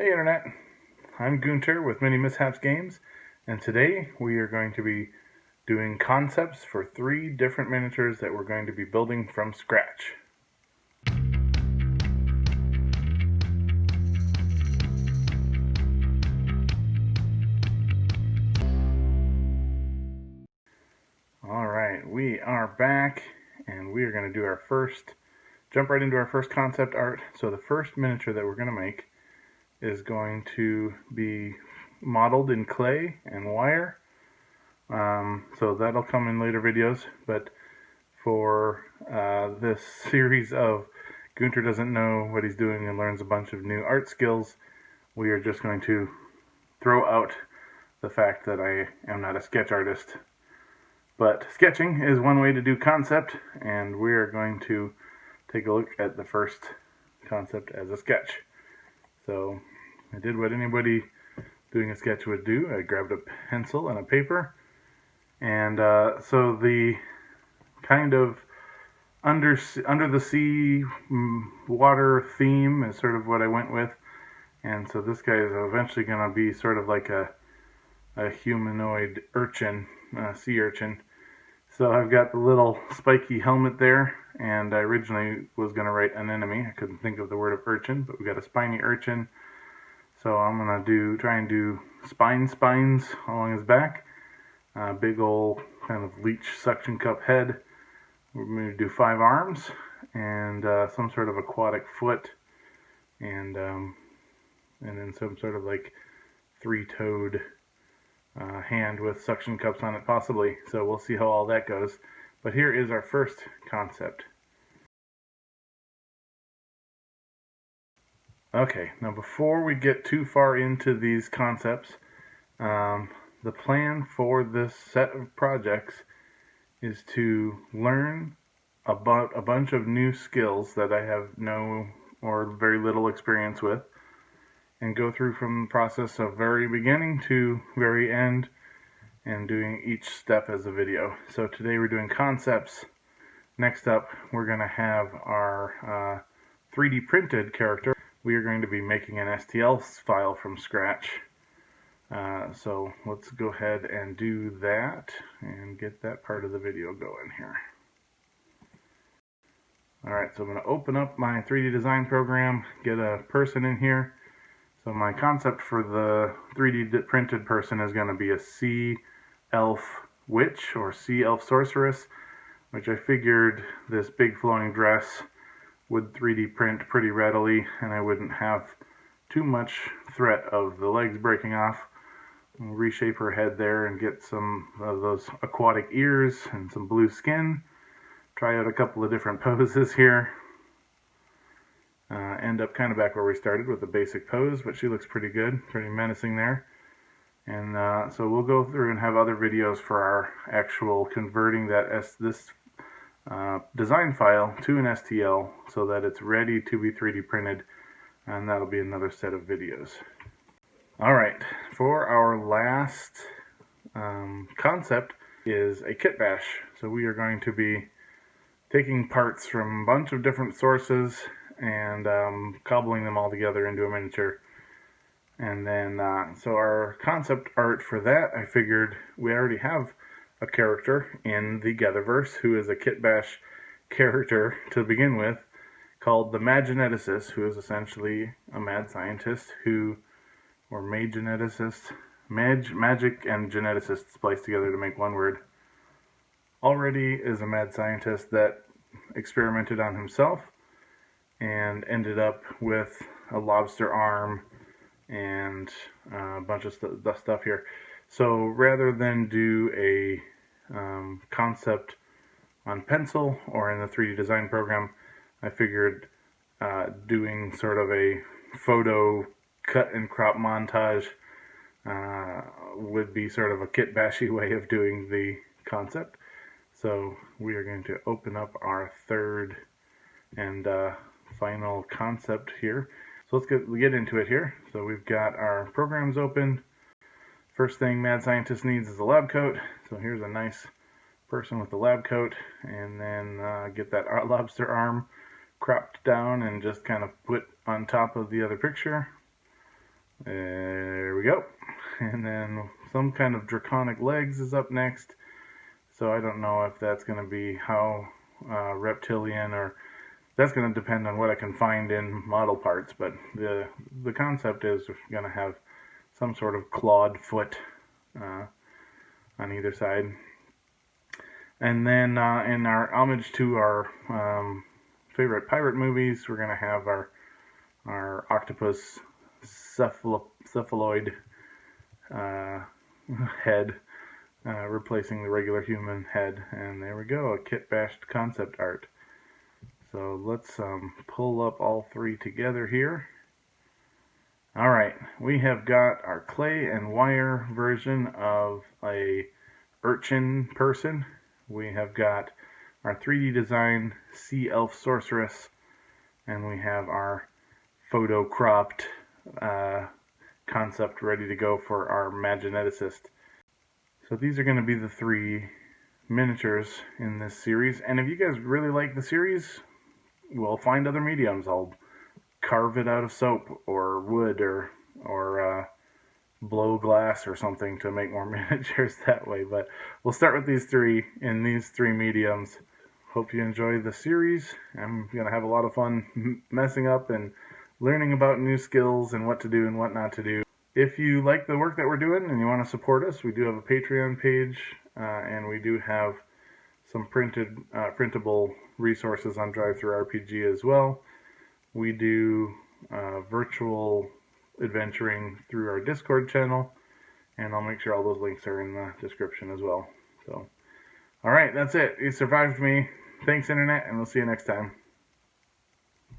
Hey Internet, I'm Gunter with MiniMishaps Games, and today we are going to be doing concepts for 3 different miniatures that we're going to be building from scratch. Alright, we are back, and we are going to do jump right into our first concept art. So the first miniature that we're going to make is going to be modeled in clay and wire. So that'll come in later videos, but for this series of Gunter doesn't know what he's doing and learns a bunch of new art skills, we are just going to throw out the fact that I am not a sketch artist. But sketching is one way to do concept, and we are going to take a look at the first concept as a sketch. So I did what anybody doing a sketch would do. I grabbed a pencil and a paper, and so the kind of under the sea water theme is sort of what I went with. And so this guy is eventually going to be sort of like a humanoid urchin, sea urchin. So I've got the little spiky helmet there, and I originally was going to write anemone. I couldn't think of the word of urchin, but we got a spiny urchin. So I'm going to try and do spines along his back. Big old kind of leech suction cup head. We're going to do 5 arms and some sort of aquatic foot, and then some sort of like 3-toed hand with suction cups on it possibly. So we'll see how all that goes. But here is our first concept. Okay, now before we get too far into these concepts, the plan for this set of projects is to learn about a bunch of new skills that I have no or very little experience with, and go through from the process of very beginning to very end and doing each step as a video. So today we're doing concepts. Next up, we're going to have our 3D printed character. We are going to be making an STL file from scratch. So let's go ahead and do that and get that part of the video going here. Alright, so I'm going to open up my 3D design program, get a person in here. So my concept for the 3D printed person is going to be a sea elf witch or sea elf sorceress, which I figured this big flowing dress would 3D print pretty readily, and I wouldn't have too much threat of the legs breaking off. We'll reshape her head there and get some of those aquatic ears and some blue skin. Try out a couple of different poses here. End up kind of back where we started with the basic pose, but she looks pretty good, pretty menacing there. And so we'll go through and have other videos for our actual converting this design file to an STL so that it's ready to be 3D printed, and that'll be another set of videos. Alright, for our last concept is a kit bash. So we are going to be taking parts from a bunch of different sources and cobbling them all together into a miniature. And then, so our concept art for that, I figured we already have a character in the Getherverse who is a kit bash character to begin with, called the Mad Geneticist, who is essentially a mad scientist or mage geneticist, magic and geneticist spliced together to make one word. Already is a mad scientist that experimented on himself and ended up with a lobster arm and a bunch of stuff here. So rather than do a concept on pencil or in the 3D design program, I figured doing sort of a photo cut and crop montage would be sort of a kit bashy way of doing the concept. So we are going to open up our third and final concept here. So let's get into it here. So we've got our programs open. First thing Mad Scientist needs is a lab coat. So here's a nice person with the lab coat, and then get that lobster arm cropped down and just kind of put on top of the other picture. There we go. And then some kind of draconic legs is up next. So I don't know if that's going to be how reptilian, or that's going to depend on what I can find in model parts. But the concept is going to have some sort of clawed foot on either side. And then in our homage to our favorite pirate movies, we're going to have our octopus cephaloid head replacing the regular human head. And there we go, a kit bashed concept art. So let's pull up all three together here. Alright, we have got our clay and wire version of a urchin person. We have got our 3D design sea elf sorceress, and we have our photo cropped concept ready to go for our Magineticist. So these are going to be the three miniatures in this series, and if you guys really like the series, we'll find other mediums. I'll carve it out of soap or wood or blow glass or something to make more miniatures that way. But we'll start with these three in these three mediums. Hope you enjoy the series. I'm going to have a lot of fun messing up and learning about new skills and what to do and what not to do. If you like the work that we're doing and you want to support us, we do have a Patreon page, and we do have some printable resources on DriveThruRPG as well. We do virtual adventuring through our Discord channel, and I'll make sure all those links are in the description as well. So, alright, that's it. You survived me. Thanks, Internet, and we'll see you next time.